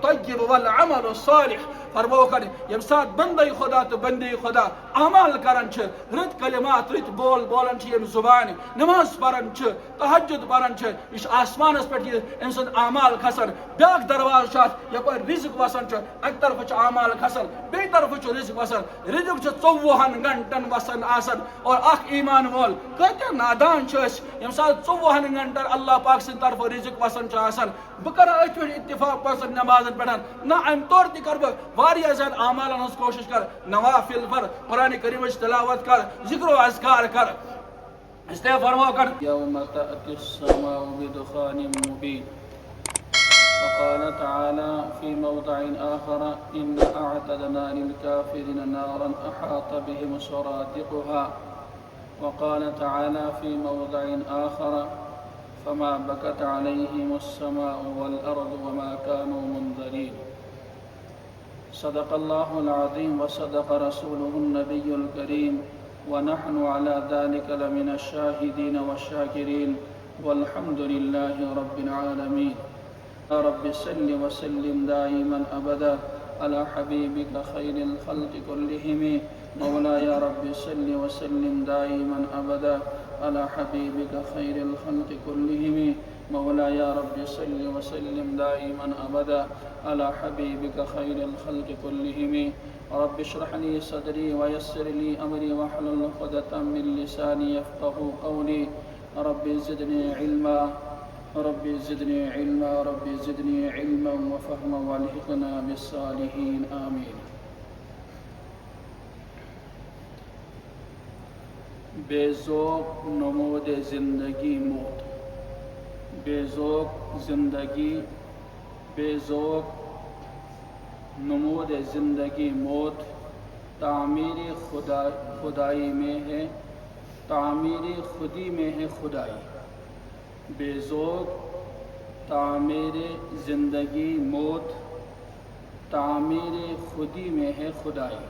الطیب والعمل الصالح فرمو کر یم سات بندے خدا تو بندے خدا عمل کرن چھ رت کلمات رت بول بولن چھ یم زبان نماز پرن چھ تہجد پرن چھ یہ آسمانس پہ ام سند اعمال کھسن بیاکھ درواز چھ یپ رزق وسان چھ اک طرف چھ اعمال کھسن بی طرف چھ رزق وسان رزق چھ 24 گھنٹن وسان آسن اور اخ ایمان وول کتہ نادان چھ یم سات 24 گھنٹن اللہ پاک سن طرف رزق وسان چھ آسن بہ کر ات پہ اتفاق پسند نمازن پڑھن نہ ام طور تہ کر بہ واریاہ زیادہ اعمالن ہز کوشش کر نوافل پر قرآن کریم تلاوت کر ذکر و اذکار کر اس لیے فرماؤ کر یوم تأتی السماء بدخان مبین وقال تعالى في موضع آخر إن أعتدنا للكافرين نارا أحاط بهم سرادقها وقال تعالى في موضع آخر فما بكت عليهم السماء والأرض وما كانوا منذرين صدق الله العظيم وصدق رسوله النبي الكريم ونحن على ذلك لمن الشاهدين والشاكرين والحمد لله رب العالمين يا رب صل وسلم دائما أبدا على حبيبك خير الخلق كلهم مولاي يا رب صل وسلم دائما أبدا على حبيبك خير الخلق كلهم مولاي يا رب صل وسلم دائما أبدا على حبيبك خير الخلق كلهم رب اشرح لي صدري ويسر لي أمري واحلل عقدة من لساني يفقهوا قولي رب زدني علما رب زدني علما رب زدني علما وفهما والحقنا بالصالحين آمين بے ذوق نمود زندگی موت بے ذوق زندگی بے ذوق نمود زندگی موت تعمیر خدائی میں ہے تعمیر خودی میں ہے خدائی بے ذوق تعمیر زندگی موت تعمیر خودی میں ہے خدائی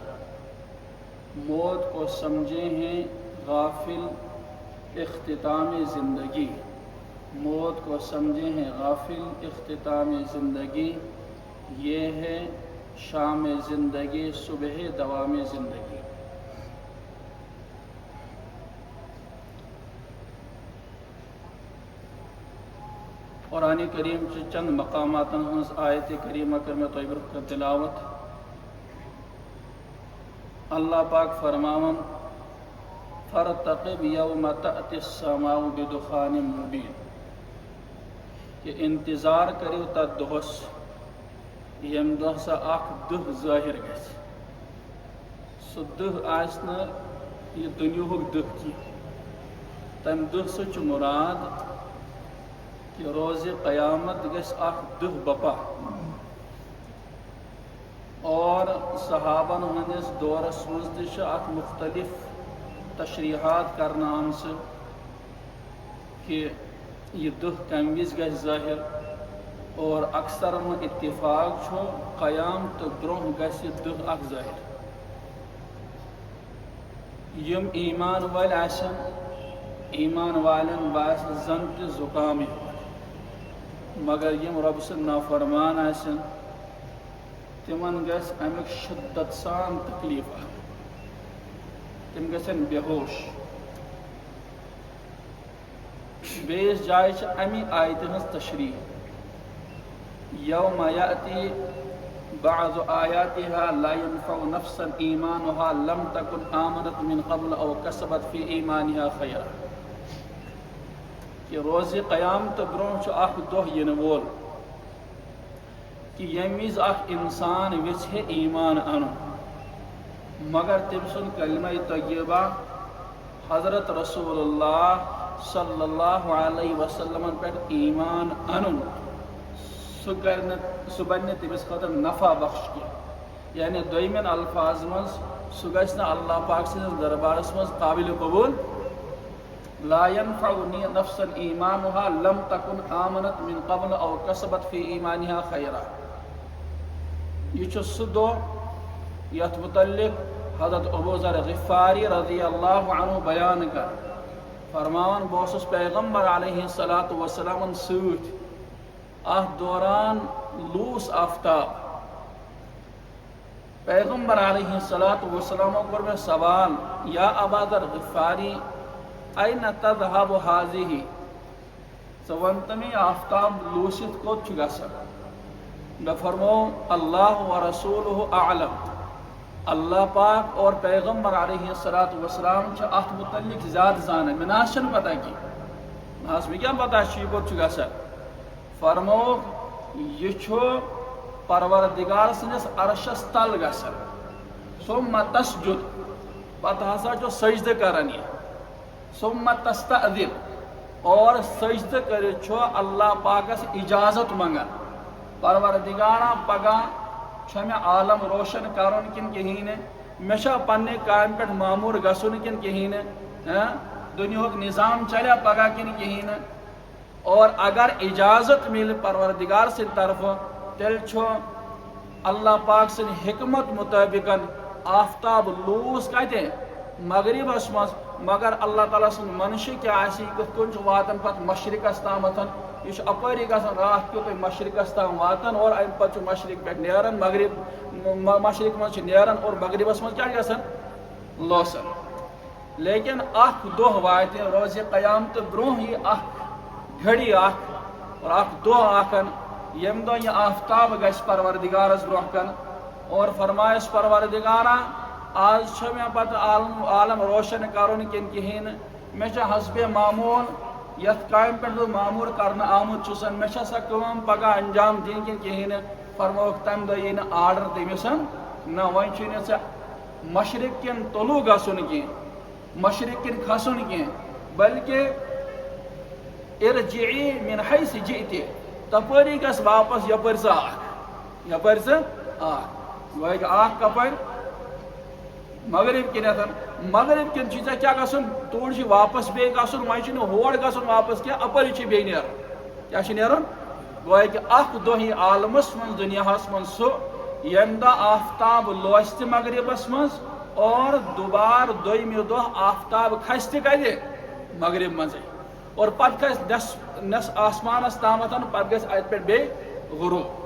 موت کو سمجھے ہیں غافل اختتام زندگی موت کو سمجھے ہیں غافل اختتام زندگی یہ ہے شام زندگی صبح دوام زندگی قرآن کریم سے چند مقامات ہنس آیت کریمہ کرم طیبر کا تلاوت اللہ پاک فرماون فرتقب یوم تأتی السماء بدخان مبین کہ انتظار کریو تا دہس یم دہ سا اخ دہ ظاہر گژھِ سہ دہ آسنہ یہ دنیاہُک دہ کی تم دہ سہ چھ مراد کہ روز قیامت گژھِ اخ دہ بپا اور صحابن ہندس دورس مز تہ اخ مختلف تشریحات کرنا آمژ کہ یہ دہ کم وز گژھِ ظاہر اور اکثر اتفاق چھو قیام تو برونہ گژھِ دہ اخ ظاہر یم ایمان وال آسن ایمان والن باس زن تہ زکام مگر یم رب سن نافرمان آسن تمن گژھِ امیک شدت سان تکلیف تم گژھن بے ہوش بیس جائے چھ امی آیت ہنز تشریح یوم یأتی بعض آیاتها لا ينفع نفسا ایمانها لم تکن آمنت من قبل او کسبت فی ایمانها خیرا کہ روز قیامت برونہ چھ اخ دہ ین وول کہ یم وز اخ انسان ویژھِ ایمان انن مگر تم سن کلمہ طیبہ حضرت رسول اللہ صلی اللہ علیہ وسلم پہ ایمان انن سہ بنہ تمس خاطر نفع بخش کی یعنی دویمن الفاظ مز سہ گژھِ نہ اللہ پاک سندس دربارس مز قابل قبول لا ينفع نفسا ایمانها لم تکن آمنت من قبل او کسبت فی ایمانها خیرا یہ چھ سہ دہ یت متعلق حضرت ابو ذر غفاری رضی اللہ عنہ بیان کر فرماون بہ اوسس پیغمبر علیہ الصلوۃ والسلام ست ات دوران لوس آفتاب پیغمبر علیہ الصلوۃ والسلام کور میں سوال یا ابا ذر غفاری این تذهب هذه ثوانتمی آفتاب لوسیت کوت چھ گژھان مے فرمو اللہ و رسولہ اعلم اللہ پاک اور پیغمبر علیہ الصلوۃ والسلام چھ ات متعلق زیادہ زانن مے نہ چھن پتہ کی ناس مے کیا پتہ چھ کوت چھ گژھان فرمو یہ چھو پروردگار سنس عرشس تل گژھان ثم تسجد پتہ ہسا چھو سجدہ کران یہ ثم تستأذن اور سجدہ کرت چھو اللہ پاکس اجازت منگان پروردگارا پگہ چھا میں عالم روشن کرن کن کہین میں چھا پنہ کام پہ معمور گژھن کن کہین دنیاک نظام چلیا پگہ کن کہین اور اگر اجازت مل پروردگار سے طرف تیل چھو اللہ پاک سن حکمت مطابق آفتاب لوس کتے مغربس مز مگر اللہ تعالیٰ سن منشی کیا آسی کت کن چھ واتن پت مشرقس تامتن یہ اپری گژھان رات کیو مشرقس تام واتن اور ام پتہ مشرق پہ نیران مغرب مشرق مز نیران اور مغربس مز کیا گژھان لوسن لیکن اخ دہ وات روز قیامت برونہ یہ اخ گھڑی اخ اور اخ دہ اخن یم دہ یہ آفتاب گژھِ پروردگارس برونہ کن اور فرمایس پروردگارا آج چھ میں پتہ عالم روشن کرن کن کہین میں چھ حسب معمول یت کام پہ معمور کرنا آمت چھسن میں چھ سا کام پگہ انجام دین کن کہین فرموک تم دہ یہ آرڈر تمسن نہ وۄنۍ چھُے نہٕ ژےٚ مشرق کن طلوع گژھُن کینٛہہ مشرق کن کھسن کینٛہہ بلکہ ارجعی من حیث جئتی تپری گژھ واپس یپر سا یپر سا گویا کہ اخ کپر مغرب کنتن مغرب کن چھ کیا گژھن تور چھ واپس بیٚیہِ گژھن وۄنۍ چھُنہٕ ہور گژھن واپس کینٛہہ اپری چھ بیٚیہِ نیرن کیا چھ نیرن گویا کہ اخ دۄہ عالمس منٛز دنیاہس منٛز سُہ ییٚمہِ دۄہ آفتاب لوسہِ تہِ مغربس منٛز اور دوبار دوٚیمہِ دۄہ آفتاب کھسہِ تہِ کتہِ مغرب منٛزے اور پتہ کھسہِ نس آسمانس تامتن پتہ گژھِ اتہِ پٮ۪ٹھ بیٚیہِ غروب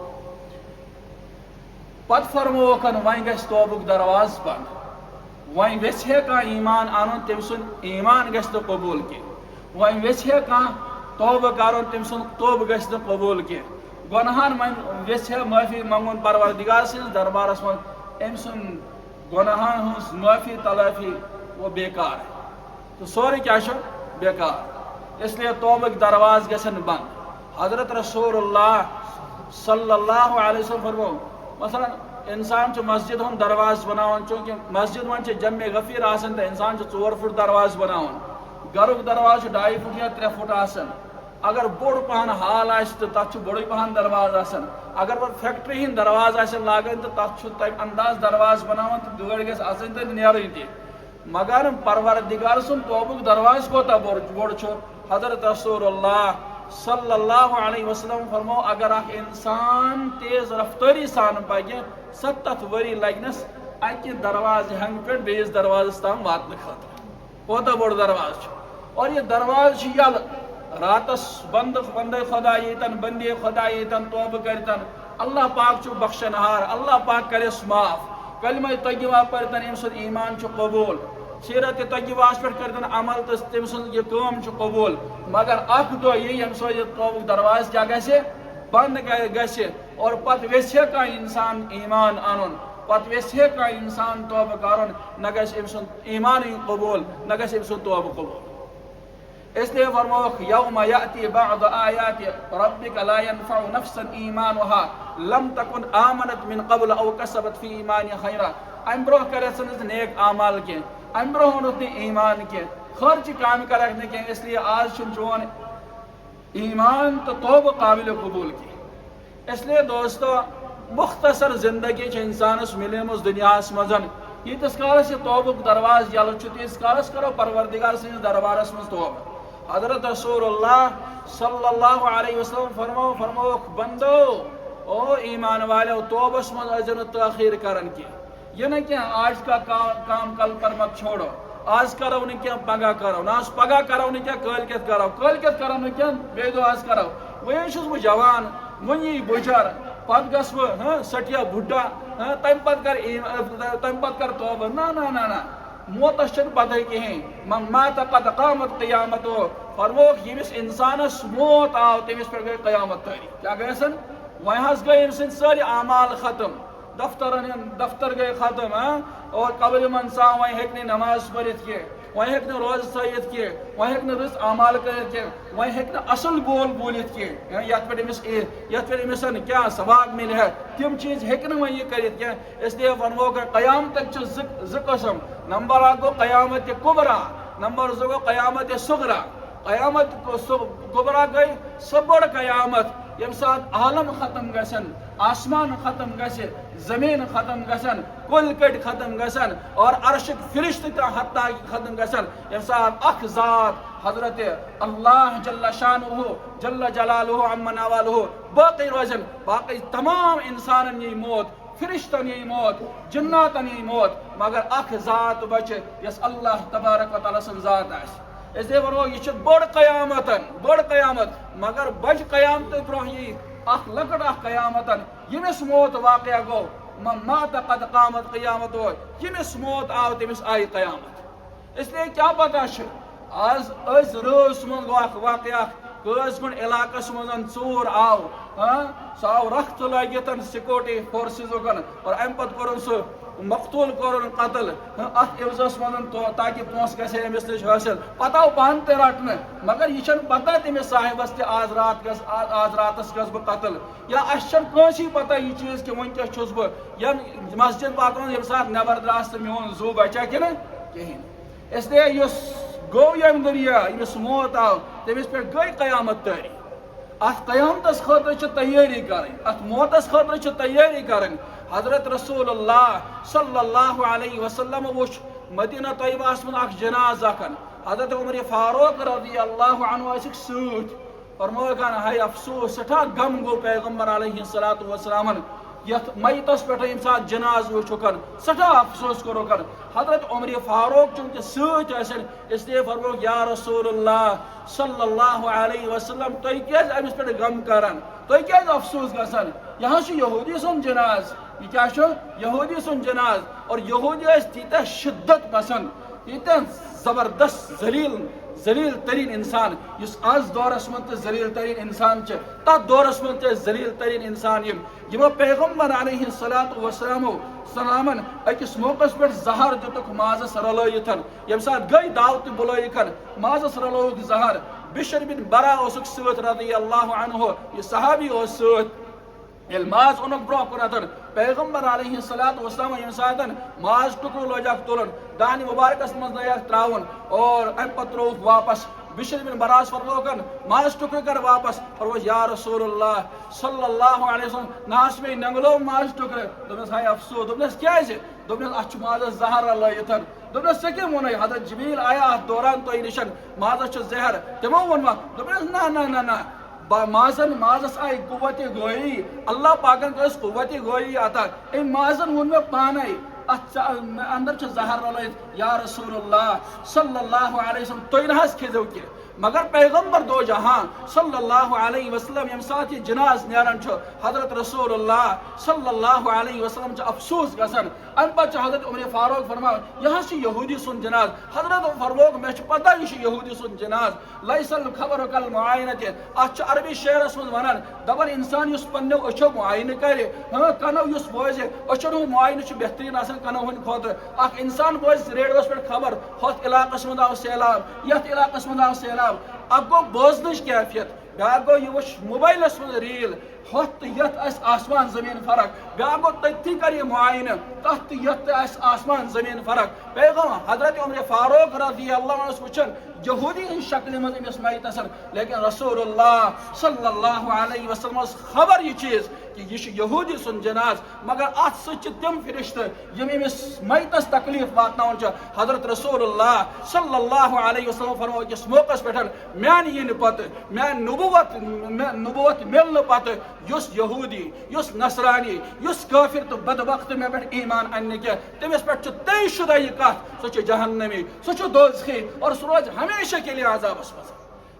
پتہ فرموکن وۄنۍ گژھِ توبُک دروازٕ بند وۄنۍ ویژھِ ہے کانٛہہ ایمان انُن تٔمۍ سُنٛد ایمان گژھِ نہٕ قبوٗل کینٛہہ وۄنۍ ویژھِ ہے کانٛہہ توبہٕ کرُن تٔمۍ سُنٛد توبہٕ گژھِ نہٕ قبوٗل کینٛہہ گۄنہن وۄنۍ ویژھِ ہے معٲفی منٛگُن پروردگار سٕنٛدِس دربارس منٛز أمۍ سُنٛد گۄنہن ہٕنٛز معٲفی تلافی وہ بیکار تہٕ سورُے کیٛاہ چھُ بیکار اس لیے توبٕکۍ دروازٕ گژھن بنٛد حضرت رسول اللہ صلی اللہ علیہ وسلم فرمو مثلاً انسان چھ مسجد ہند درواز بناون چونکہ مسجد من جمع غفیر آسان تو انسان چھ 4 فٹ درواز بناون گھرک درواز 2.5 فٹ یا 3 فٹ آسان اگر بوڑ پہن حال آس تو تک بوڑی پہن درواز آسان اگر وہ فیکٹری ہند درواز آسان لاگن تو تک تم انداز درواز بناون تو گاڑی گھس آسان تو نیرن تہ مگر پروردگار سن توبک درواز کوتا بوڑ چھ حضرت رسول اللہ صلی اللہ علیہ وسلم فرمو اگر اخ انسان تیز رفتاری سان پکہ 70 وری لگنس اکہ دروازہ ہنگ پہ بیس دروازس تام واتن خاطر کوتا بوڑ دروازہ اور یہ دروازہ یل راتس بند خدا یتن بندی خدا یتن توبہ کرتن اللہ پاک چھ بخشنہار اللہ پاک کرس معاف کلمہ طیبہ پرتن ام سن ایمان چھ قبول سیرت طیبہس پہ کرتن عمل تو تم سن یہ کام چھ قبول مگر اخ دہ یہ یم سو یہ توبک دروازہ کیا گژھِ بند گژھِ اور پتہ ویژھِ کانٛہہ انسان ایمان انن پتہ ویژھِ کانٛہہ انسان توبہ کرن نہ گژھِ ام سن ایمان قبول نہ گژھِ ام سن توبہ قبول اس لیے فرموک یوم یاتی بعض آیات ربک لا ينفع نفسا ایمانها لم تکن آمنت من قبل او کسبت فی ایمانها خیرا ام برونٛہہ کرتھ سنس نیک اعمال کینٛہہ ام برونٛہہ اوٚنُتھ نہٕ ایمان کینٛہہ خرچ کامہِ کرکھ نہٕ کینٛہہ اس لیے آز چھُنہٕ چون ایمان تو توبہ قابل قبول کی اس لیے دوستو مختصر زندگی چھ انسانس ملیمٕژ دنیاہس منٛز ییٖتِس کالس یہ توبک درواز یلہٕ چھُ تیٖتِس کالس کرو پروردگار سٕنٛدِس دربارس منٛز توبہ حضرت رسول اللہ صلی اللہ علیہ وسلم فرموک بندو او ایمان والو توبس منٛز ٲسۍزیو نہٕ تاخیر کران کینٛہہ یہ نہ کہ آج کا کام کل پر مت چھوڑو آج کرو نہ کیا پگہ کرو نہ پگہ کرو نہ کیا کل کت کرو کل کت کرو نہ کیا بے دو آج کرو وہی چھس بہ جوان ونی بجر پت گس بہ سٹیا بڈا تم پت کر توبہ نا موتس چھ پتہ کہین من مات قد قامت قیامت فرموک یمس انسانس موت آو تمس پہ گئی قیامت تاری کیا گئی سن وہیں حس گئی ام سن ساری اعمال ختم دفتر گئی ختم اور قبر منسا وہیں ہیک نماز پڑھت کی وہیں ہیک روز ثیت کی وہیں ہیک رس اعمال کرت کی وہیں ہیک اصل بول بولت کی یت پہ امس کیا ثواب مل ہے تم چیز ہیک وہیں یہ کرت کی اس لیے ونو کہ قیامت ز قسم نمبر 1 گو قیامت کبرا نمبر 2 گو قیامت صغرا قیامت کبرا گئی سب بڑ قیامت یم سات عالم ختم گژھن آسمان ختم گژھِ زمین ختم گژھن کل کٹ ختم گژھن اور عرشک فرشت تہ حتیٰ ختم گژھن یم سات اخ ذات حضرت اللہ جل شانہ جل جلالہ عما نوالہ باقی روزن باقی تمام انسانن یہ موت فرشتن یہ موت جناتن یہ موت مگر اخ ذات بچ یس اللہ تبارک و تعالی سن ذات آس اس لیے ونو یہ بڑ قیامت مگر بج قیامت برہ یہ اخ لکٹ اخ قیامت یمس موت واقع گو من مات قد قامت قیامت یمس موت آو تمس آئی قیامت اس لیے کیا پتہ آز رس من گو اخ واقع قز کن علاقس من ژور آو سہ آو رخت لگت سیکورٹی فورسز اور ام پتہ کورن سہ مقتول کورن قتل ات عوضس من تاکہ پونس گھے امس نش حاصل پتہ آو پان تہ رٹن مگر یہ پتہ تمس صاحبس تہ آز راتس گھس بہ قتل یا اس کنسی پتہ یہ چیز کہ ونکس چھس بہ یم مسجد پاکن یم سات نبر دراس تو میون زو بچا کہ کہین اس لیے اس گو یم دنیا یمس موت آو تمس پہ گئی قیامت تاری ات قیامتس خاطر تیاری کریں ات موتس خاطر تیاری کریں حضرت رسول اللہ صلی اللہ علیہ وسلم وچ مدینہ طیبہ من اخ جنازہ کن حضرت عمر فاروق رضی اللہ عنہ اسک سوت فرمویا کن ہائے افسوس سٹھا غم گو پیغمبر علیہ الصلوۃ والسلام یت میتس پہ یم سات جناز وچو کن سٹھا افسوس کرو کن حضرت عمر فاروق چونکہ سوت آسن اس لیے فرموک یا رسول اللہ صلی اللہ علیہ وسلم تھی کیاز امس پہ غم کران تھی کیاز افسوس گژھان یہاں یہودی سن جناز یہ کیا یہودی سن جناز اور یہودی تیتہ شدت پسند تیتہ زبردست ذلیل ترین انسان اس آز دورس من ذلیل ترین انسان تر دورس من ذلیل ترین انسان یمو پیغمبر علیہ الصلوۃ والسلام اکس موقع پہ زہر دتک مازس رلائت یم سات گئی دعوت بلائک مازس رلوک زہر بشر بن برا اسک سوت رضی اللہ عنہ یہ صحابی اس سوت یل ماز اونک برو کن پیغمبر علیہ الصلوۃ والسلام یم سات ماز ٹکر لوجاک تلن دانی مبارکس من لیاک تراون اور ام پتروک واپس بشر بن براس فرموکن ماز ٹکر کر واپس فرموش یا رسول اللہ صلی اللہ علیہ وسلم ناس میں ننگلو ماز ٹکر دبنس ہائے افسوس دبنس کیا ہے دبنس اچھ ماز زہر اللہ دبنس سکے مونی حضرت جبریل آیا دوران تو نشن ماز چھ زہر تمو ونما دبنس نا مازس آئی قوت گوئی اللہ پاکن کس قوت گوئی عطا ام مازن ون میں پانے اندر چھ زہر رلائت یا رسول اللہ صلی اللہ علیہ وسلم تو نحس کھیزو کی مگر پیغمبر دو جہاں صلی اللہ علیہ وسلم یم سات یہ جناز نیران چھو حضرت رسول اللہ صلی اللہ علیہ وسلم چھ افسوس گسن ان پر چھ حضرت عمر فاروق فرماؤ یہاں سے یہودی سن جناز حضرت فاروق میں چھ پتہ یہ یہودی سن جناز لیس الخبر کل معائنت اچھ عربی شعر اس من ونان دبن انسان یس پنو اچھو معائن کرے کنو یس بوزے اچھو معائن چھ بہترین آسن کنو ہن خود اخ انسان بوز ریڈیوس پر خبر ہوت علاقہ من آو سیلاب یت علاقہ من آو سیلاب اب گو بوزنچ کیفیت بیا گو یہ وچ موبائلس من ریل ہوت یت اس آسمان زمین فرق بیا گو تتی کر یہ معائنہ تحت یت اس آسمان زمین فرق پیغمبر حضرت عمر فاروق رضی اللہ عنہ وچن یہودی ان شکل میں اس میت اثر لیکن رسول اللہ صلی اللہ علیہ وسلم خبر یہ چیز کہ یہ یہودی سن جناز مگر ات سچ تم فرشت یم امس میتس تکلیف واتناون چھ حضرت رسول اللہ صلی اللہ علیہ وسلم فرمو اس موقع پہ میان یہ پتہ میان نبوت ملن پتہ یس یہودی یس نصرانی یس کافر تو بدبخت میں پہ ایمان اننے کے تمس پہ طے شدہ یہ کت سہ جہنمی سہ دوزخی اور سہ روز ہمیشہ کے لیے عذاب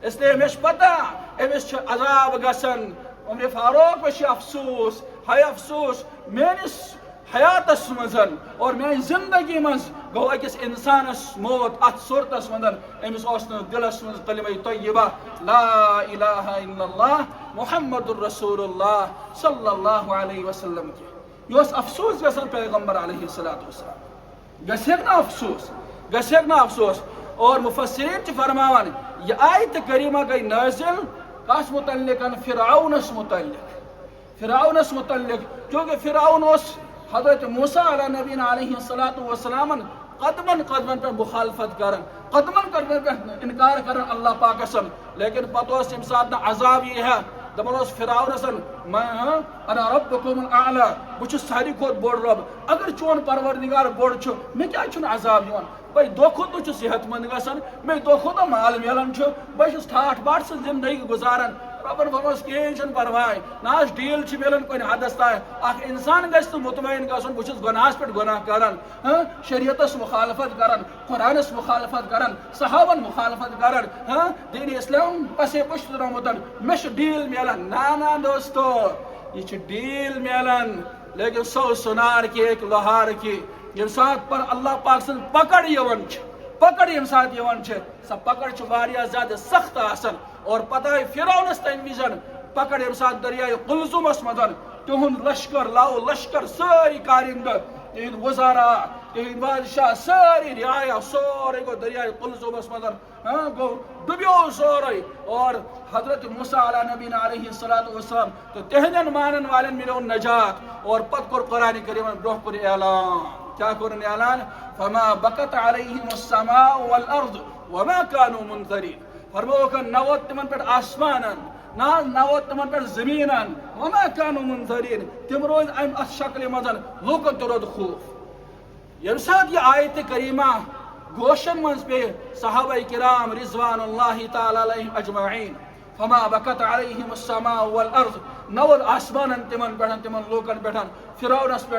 اس لیے مش پتہ امس عذاب گسن عمر فاروق وش افسوس ہے افسوس میانس حیاتس مزن اور میان زندگی مز گو اکس انسانس موت ات صورتس مندن امس اوس دلس مز کلمہ طیبہ لا الہ الا اللہ محمد الرسول اللہ صلی اللہ علیہ وسلم کی یہ افسوس گژھان پیغمبر علیہ السلام گژھیک نا افسوس اور مفسرین فرماوان یہ آیت کریمہ گئی نازل کس متعلق فرعونس متعلق کیونکہ فرعون اس حضرت موسیٰ علیہ نبینا علیہ السلام قدمن پہ مخالفت کرن قدمن پہ انکار کرن اللہ پاک سن لیکن پتہ اس ساتھ عذاب یہ ہے دپان اس فرعون سن انا ربکم الاعلی بچ ساری کھوت بوڑ رب اگر چون پروردگار بوڑ چھ میں کیا چھن عذاب یوان بھائی دو کھوت صحت مند گژھان میں دو کھوت مال ملان بہت ٹھاٹھ باٹھ سے زندگی گزاران ربن فرمس کہین چھ پرواے نا ڈیل ملان کن حدس تائیں اخ انسان گھس تو مطمئن گھن بہت گناہس پہ گناہ کران شریعتس مخالفت کران قرآنس مخالفت کران صحابن مخالفت کران دین اسلام پسے پشت ترامتن مے ڈیل ملان نا دوستو یہ ڈیل ملان لیکن سو سنار کی ایک لوہار کی یم سات پر اللہ پاک سن پکڑ یم سات سا پکڑ واریاہ زیادہ سخت آسن اور پتہ فرعونس تم وزن پکڑ یم سات دریائے قلزمس مدن تہند لشکر لاؤ لشکر ساری کارندہ تہند وزارا تہند بادشاہ ساری رعایا سورے گو دریائے قلزمس مدن گو ڈبیو سورے اور حضرت موسیٰ علیہ نبینا علیہ السلام تو تہندن مانن والن ملو نجات اور پت کور قرآن کریم برہ کن اعلان کیا کرن اعلان فما بکت علیہم السماء والارض وما كانوا منذرین فرمو کہ نوت تمن پر آسمانن نوت تمن پر زمینن وما كانوا منذرین تم روز ام اس شکل مزن لوکن تو رود خوف یم ساتھ یہ آیت کریمہ گوشن منز پہ صحابہ کرام رضوان اللہ تعالی علیہم اجمعین فما بکت علیہم السماء والارض نور آسمانن تمن پہ تمن لوکن پہ فرعونس پہ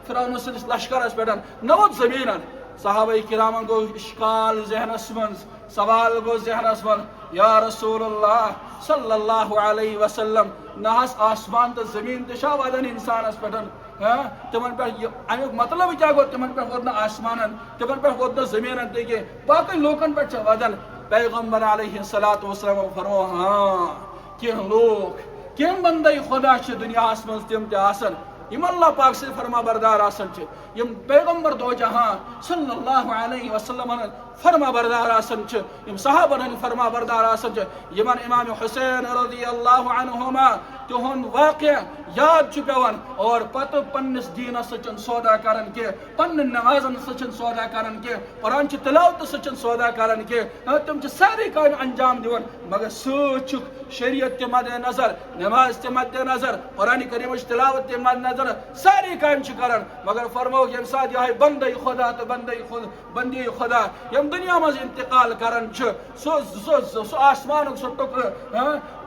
فرعون سندس لشکرس پہ نور زمینن صحابہ کرام گو اشکال ذہنس من سوال گو ذہنس من یا رسول اللہ صلی اللہ علیہ وسلم نہس آسمان تو زمین تشا ودن انسانس پہ تمن پہ امیک مطلب کیا گو تمن پہ وود آسمانن تمن پہ وود زمینن تہ باقی لوکن پہ ودن پیغمبر علیہ السلام فرمو ہاں کینہ لوگ کیم بندے خدا دنیا من تم تہ یم اللہ پاک سے فرما بردار آسن یم پیغمبر دو جہاں صلی اللہ علیہ وسلم فرما بردار آسن یم صحابن فرما بردار آسن یمن امام حسین رضی اللہ عنہما تہند واقع یاد پیوان اور پتہ پنس دینس سچن سودا کرن کے پن نمازن سچن سودا کرن کے قرآن چہ تلاوت سچن سودا کرن کے تم ساری کام انجام دیون مگر سوچ شریعت کے مد نظر نماز کے مد نظر قرآن کریم تلاوت کے مد نظر ساری کام کرن مگر فرمو یم ساتھ یہ بندے خدا تو بندی خدا یم دنیا مز انتقال کرن سو آسمان سو ٹکر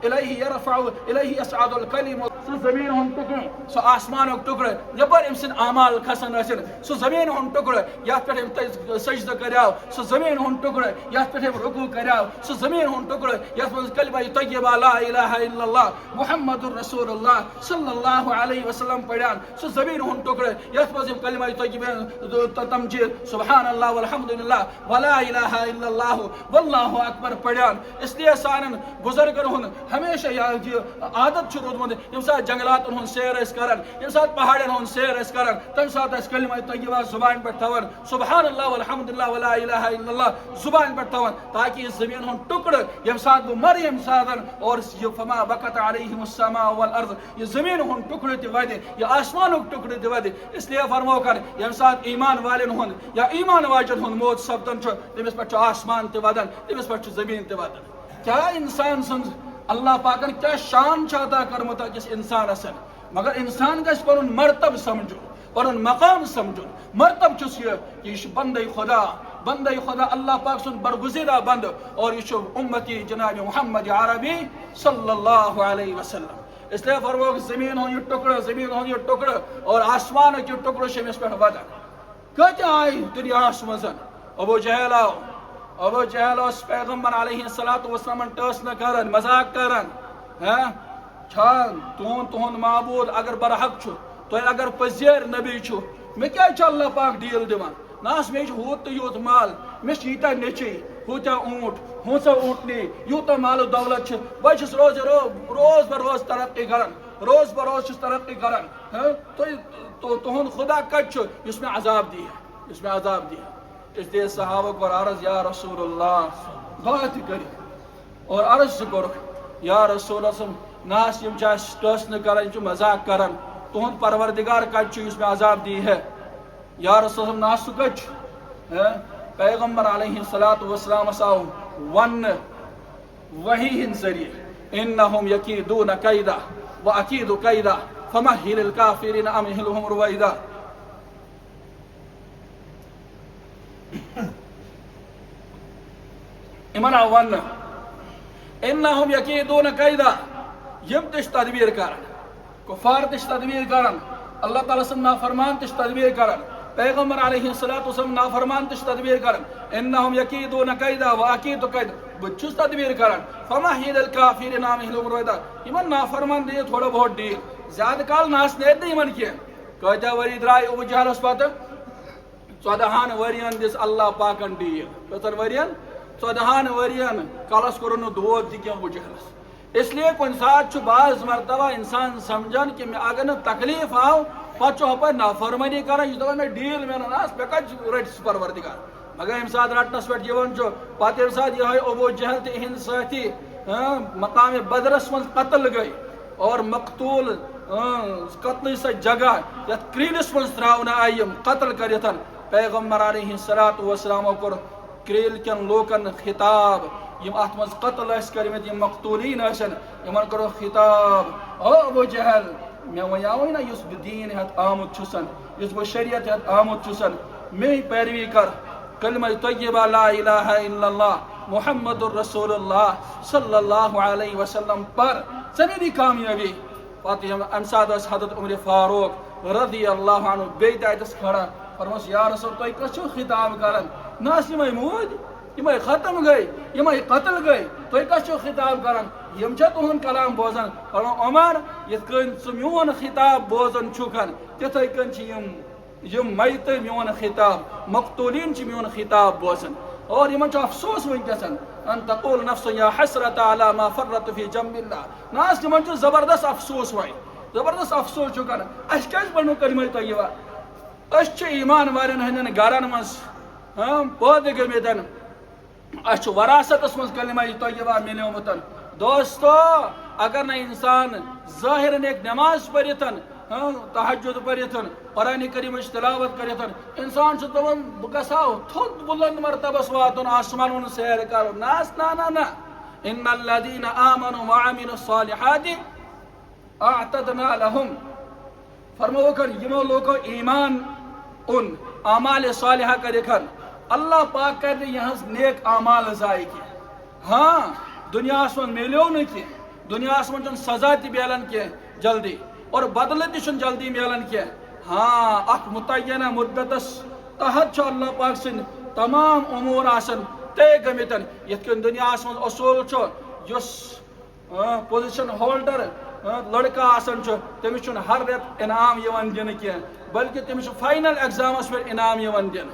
الیہ یرفع الیہ یصعد الکلم سو زمین ہن ٹکر سو آسمان ٹکر یپر ام سن اعمال کھسن ٲسن سو زمین ہن ٹکر یتھ پہ ام سجدہ کریاو سو زمین ہن ٹکر یتھ پہ ام رکوع کریاو سو زمین ہن ٹکر یتھ مز کلمہ طیبہ لا الہ الا اللہ محمد الرسول اللہ صلی اللہ علیہ وسلم پڑھان سو زمین ہن ٹکر یتھ مز کلمہ طیبہ تمجید سبحان اللہ والحمد للہ ولا الہ الا اللہ واللہ اکبر پڑھان اس لیے سانن بزرگن ہن ہمیشہ یہ عادت رودمت یم سات جنگلات ہن سیر اس کرن یم سات پہاڑن ہن سیر اس کرن تم سات اس کلمہ طیبہ زبان پر تھون سبحان اللہ والحمد للہ ولا الہ الا اللہ زبان پر تھون تاکہ یہ زمین ہن ٹکڑ یم سات مریم ساتن اور یہ فما بکت علیہم السماء والارض یہ زمین ہن ٹکڑ تہ ودی یہ آسمان ٹکڑ تہ ودی اس لیے فرمو کر یم سات ایمان والن ہن یا ایمان واجن ہن موت سپدن تمس پہ آسمان تہ ودن تمس پہ زمین تہ ودن کیا انسان سن اللہ پاکن کیا شان عطا کرمت اکس انسانس مگر انسان گژھِ پنن مرتب سمجھن پنن مقام سمجھن مرتب چھس یہ یہ بندے خدا اللہ پاک سن برگزیدہ بند اور یہ امتی جناب محمد عربی صلی اللہ علیہ وسلم اس لیے فرمو زمین ہو یہ ٹکڑ اور آسمان یہ ٹکڑ شمس پہ ودن کت آئی دنیا مزن ابو جہل اس پیغمبر علیہ السلام ٹس نہ کرن مذاق کرن تہد معبود اگر برحق چھو تو اگر پزیر نبی چھو میں کیا اللہ پاک ڈیل دیوان ناس میں ہوت تو یوت مال میں یوتہ نیچی ہوتا اونٹ ہوسا اونٹنی یوتہ مال و دولت بہت روز بہ روز ترقی کران روز بہ روز ترقی کران تو تہد خدا کت اس میں عذاب دی ہے اس میں عذاب دی ہے اس لیے صحابہ کو عرض یا رسول اللہ بات کری اور عرض کور یا رسول اللہ ناس یم ٹس کران مذاق کران تہد پروردگار کت اس میں عذاب دی ہے یا رسول اللہ ناس کت پیغمبر علیہ السلام آو ون وحی ہند ذریعہ انہم یکیدون کیدا واکید کیدا فمہل الکافرین امہلہم رویدا ایمان آو ون انہم یکیدون کیدا یم تش تدبیر کرن کفار تش تدبیر کرن اللہ تعالیٰ سن نافرمان تش تدبیر کرن پیغمبر علیہ السلام نافرمان تش تدبیر کرن انہم یکیدون کیدا واکید کیدا بچس تدبیر کرن فمہل الکافرین امہلہم رویدا ایمان نافرمان دے تھوڑا بہت ڈیل زیادہ کال ناس نیت نہیں ایمان کیا کہتا وری درائی ابو جہل اس پاتا 14 ورین دس اللہ پاکن ڈیل کتن ورین 14 ورین کالس کرنو دود دی کیا ابو جہل اس لیے کن ساتھ بعض مرتبہ انسان سمجھان کہ میں اگر تکلیف آو پتہ ہپا نافرمانی کران یہ دپان میں ڈیل میں ناس مے کت رٹس پروردگار مگر یم سات رٹنس پہ پتہ یم سات یہ ابو جہل تہ ہند ساتھی مقام بدرس من قتل گئی اور مقتول قتل سہ جگہ یت کریلس من تراؤن آئی قتل کرتن پیغمبر علیہ السلام کور کریل کن لوکن خطاب یم ات مز قتل کرمت یم مقتولین یمن کرو خطاب او ابو جہل میں ونیاو نا اس دین ہت آمد چھسن اس بہ شریعت ہت آمد چھسن میں پیروی کر کلمہ طیبہ لا الہ الا اللہ محمد الرسول اللہ صلی اللہ علیہ وسلم پر سنی کامیابی پتہ ام سات حضرت عمر فاروق رضی اللہ عنہ بیتس کھڑا فرموس یا رسول تھی کس خطاب کران ناس یمے مود یمے ختم گئی یمے قتل گئی تھی کس خطاب کران یم تہد کلام بوزان فرمو عمر یت کن میون خطاب بوزان چھکن تتھے کن یم میت میون خطاب مقتولین میون خطاب بوزان اور یمن افسوس ونکس ان تقول نفس یا حسرت علی ما فرط فی جنب اللہ ناس یمن زبردست افسوس وی زبردست افسوس چھکن اس کیاز پڑھنو کلمہ طیبہ اس ایمان والن ہندن گرن مز پود گمتن اس وراثت مز کلمہ طیبہ ملیومتن دوستو اگر نہ انسان ظاہر ایک نماز پڑھتن تہجد پڑھتن قرآن کریم تلاوت کرتن انسان دپان بہ گژھاو تھوٚد بلند مرتبس واتن آسمان سیر کرو ناس نا ان الذین آمنوا وعملوا الصالحات اعتدنا لهم فرمو کر یمو لوگو ایمان ان اعمال صالحہ کرکن اللہ پاک کر یہاں نیک اعمال ضائع کی ہاں دنیا من ملیو نا کی دنیا من سزا تہ ملان کی جلدی اور بدلہ تہ جلدی ملان کی ہاں اخ متعینہ مدتس تحت اللہ پاک سن تمام امور آسن طے گمتن یت کن دنیا من اصول اس پوزیشن ہولڈر لڑکہ آسان تمس ہر رت انعام دن کی بلکہ تمس فائنل ایگزامس پہ انعام دن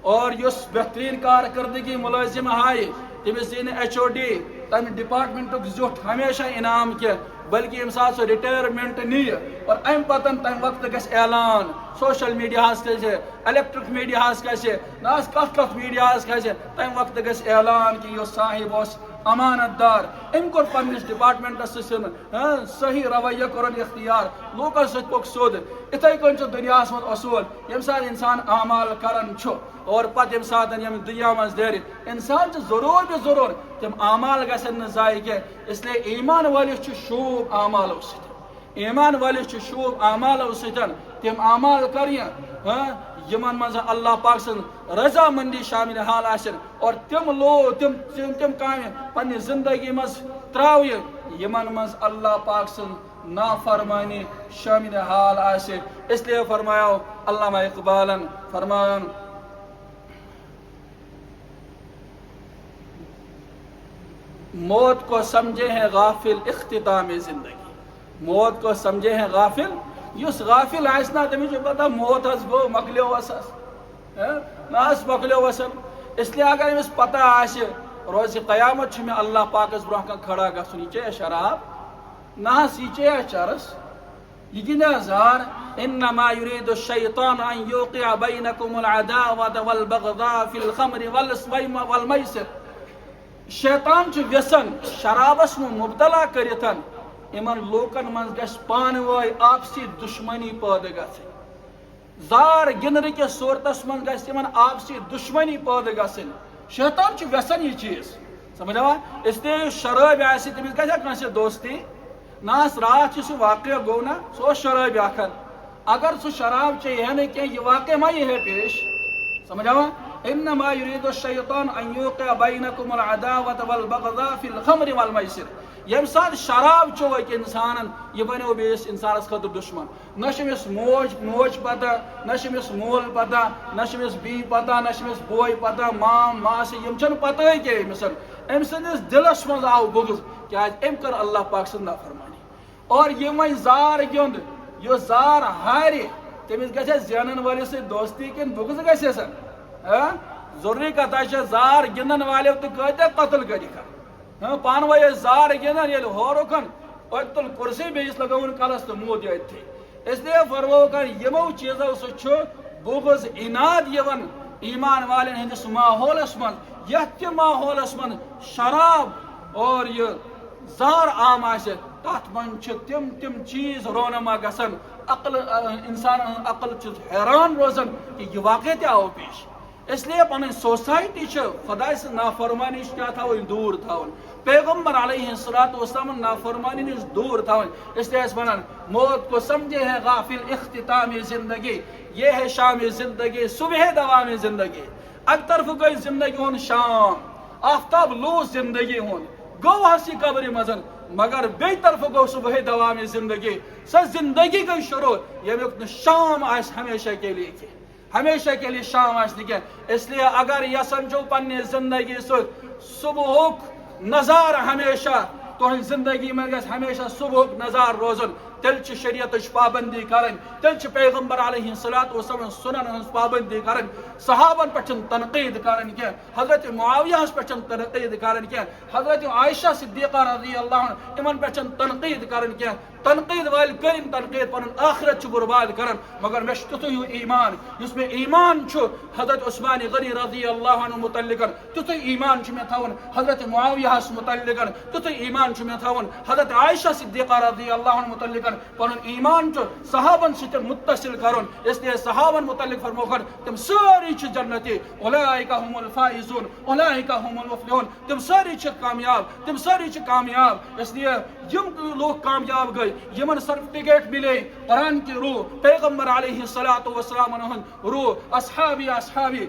اور اس بہترین کارکردگی ملازم ہائے تمس دی ایچ او ڈی تمہ ڈپارٹمنٹ زیوٹ ہمیشہ انعام کی بلکہ یم سات سو ریٹائرمنٹ نی اور ام پتن تمہ وقت گھس اعلان سوشل میڈیا کیسے الیکٹرک میڈیا کیسے ناس کت میڈیا کیسے تمہ وقت گھس اعلان کہ یہ صاحب اس امانت دار ام کور پنس ڈپارٹمنٹس صحیح رویہ کورن اختیار لوکن ست پوک سود اتھے کن دنیا من اصول یم سات انسان اعمال کران اور پتہ یم سات دنیا مز دیر انسان ضرور بہ ضرور تم اعمال گھن ضائع کی اس لیے ایمان والس شوب اعمالو ست ایمان والس شوب اعمالو ستن تم اعمال کر یمن مز اللہ پاک سن رضا مندی شامل حال آسن اور تم کام پنہ زندگی مز تراو یمن مز اللہ پاک سن نافرمانی شامل حال آسے اس لیے فرمایا علامہ اقبالن فرمایا موت کو سمجھے ہیں غافل اختتام زندگی موت کو سمجھے ہیں غافل. یس غافل آسنا تمس پتہ موت حس گو مکلیو وسس نا مکلیو وسن. اس لیے اگر امس پتہ آسہ روز قیامت میں اللہ پاکس برہ کن کھڑا گھن. یہ چے شراب نہ یہ چے چرس یہ گندا زار. انما يريد الشيطان ان يوقع بينكم العداوة والبغضاء في الخمر والميسر. شیطان چھ ویسن شرابس میں مبتلا کرتن امن لوکن من گھس پانوئی آپسی دشمنی پید گھن. زار گندن کس صورتس من گھس امن آپسی دشمنی پید گھن. شیطان چھ ویسن یہ چیز سمجھا. اس لیے شراب آس تمس گھا کنس دوستی نا رات سہ واقعہ گو نا سہ شراب اخن. اگر سہ شراب چیے نا کی یہ واقعہ ما یہ ہے پیش سمجھا. انما يريد الشيطان ان يوقع بينكم العداوة والبغضاء في الخمر والميسر. یم سات شراب چوک انسان یہ بنو بیس انسانس خاطر دشمن. نشمس موج پتہ نشمس مول پتہ نشمس بی پتہ نشمس بوے پتہ مام ماس یم چھ پتہ کی امسن. ام سندس دلس مز آو بغض کیا ام کر اللہ پاک سند نافرمانی. اور یہ وی زار گند یہ زار ہارِ تمس گھے زینن والس سی دوستی کن بغض گھے سن. ضروری کتھا زار گندن والو تو کتیا قتل کر پانوے زار گندن یل ہورکن ات تل کرسی بیس لگون کلس تو موت اتھی. اس لیے فرمو کر یمو چیزو سہ بغض اناد یون ایمان والن ہندس ماحولس من. یت ماحولس من شراب اور یہ زار عام آسہ تات من تم چیز رونما گسن. عقل انسان عقل حیران روزن کہ یہ واقع تہ آو پیش. اس لیے پن سوسائٹی خدا سے نافرمانی کیا تھاون دور تھاون. پیغمبر علیہ الصلوۃ والسلام نافرمانی نش دور تھاون. اس لیے ونان موت کو سمجھے ہے غافل اختتام زندگی یہ ہے شام زندگی صبح دوام زندگی. اک طرف گئی زندگی ہون شام آفتاب لو زندگی ہون گو ہسی قبر مزن مگر بی طرف گو صبح دوام زندگی. سہ زندگی گئی شروع یمیک شام آس ہمیشہ کے لیے کی ہمیشہ کے لیے شام آس کی. اس لیے اگر یسن چھو پنہ زندگی صبح نظار ہمیشہ تہذ زندگی میں گھس ہمیشہ صبح نظار روزن تیل شریعت پابندی کرن تیل پیغمبر علیہ الصلوۃ والسلام سنن ہن پابندی کرن. صحابن پہ تنقید کرن کی حضرت معاویہ پہ تنقید کرن کی حضرت عائشہ صدیقہ رضی اللہ عنہ امن پہ تنقید کرن کی. تنقید وال کرن تنقید پن آخرت برباد کرن. مگر مش تتھے ایمان اس میں ایمان حضرت عثمان غنی رضی اللہ عنہ متعلق تتھے ایمان میں تھاون حضرت معاویہ متعلق تتھے ایمان میں تھاون حضرت عائشہ صدیقہ رضی اللہ عنہ متعلق پن ایمان صحابن ست متصل کرن. اس لیے صحابن متعلق فرمو کر تم ساری جنتی اولئک هم الفائزون اولئک هم المفلحون. تم ساری کامیاب تم ساری کامیاب. اس لیے یم لوگ کامیاب گئے یمن سرٹیفکیٹ ملے قرآن کی روح پیغمبر علیہ الصلوۃ والسلام روح اصحابی اصحابی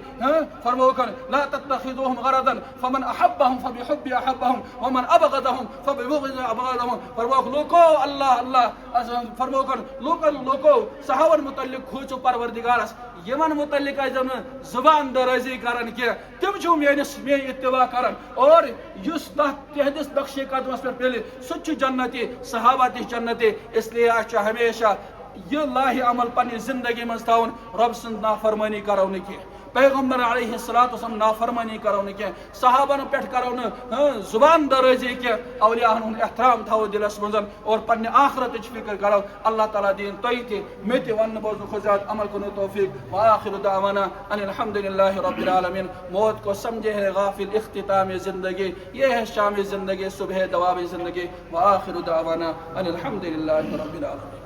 فرمو کر لا تتخذوهم غرضا فمن احبهم فبحب احبهم ومن ابغضهم فببغض ابغضهم. فرمو لوکو اللہ اللہ فرمو کر لوکو صحابن متعلق کھوچو پروردگارس یمن متعلق زبان درازی کرن کی تم چھو میں اتباع کرن اور یس تہندس نقش قدمس پہ پہلے سہ جنتی صحابہ تہ جنتی. اس لیے ہمیشہ یہ لاہ عمل پنہ زندگی مز تھاون رب سند نافرمانی کرو نہ کی پیغمبر علیہ الصلوۃ والسلام نافرمانی کرو نہ کی صحابن پہ کرو نہ زبان درازی کی اولیاء ہند احترام تھو دلس مز اور پنہ آخرت فکر کرو. اللہ تعالیٰ دین تھی تہ مے تہ ون بوزن خزات عمل کن توفیق. وآخر دعوانا ان الحمد للہ رب العالمین. موت کو سمجھے ہے غافل اختتام زندگی یہ ہے شام زندگی صبح دوام زندگی. وآخر دعوانا ان الحمد للہ رب العالمین.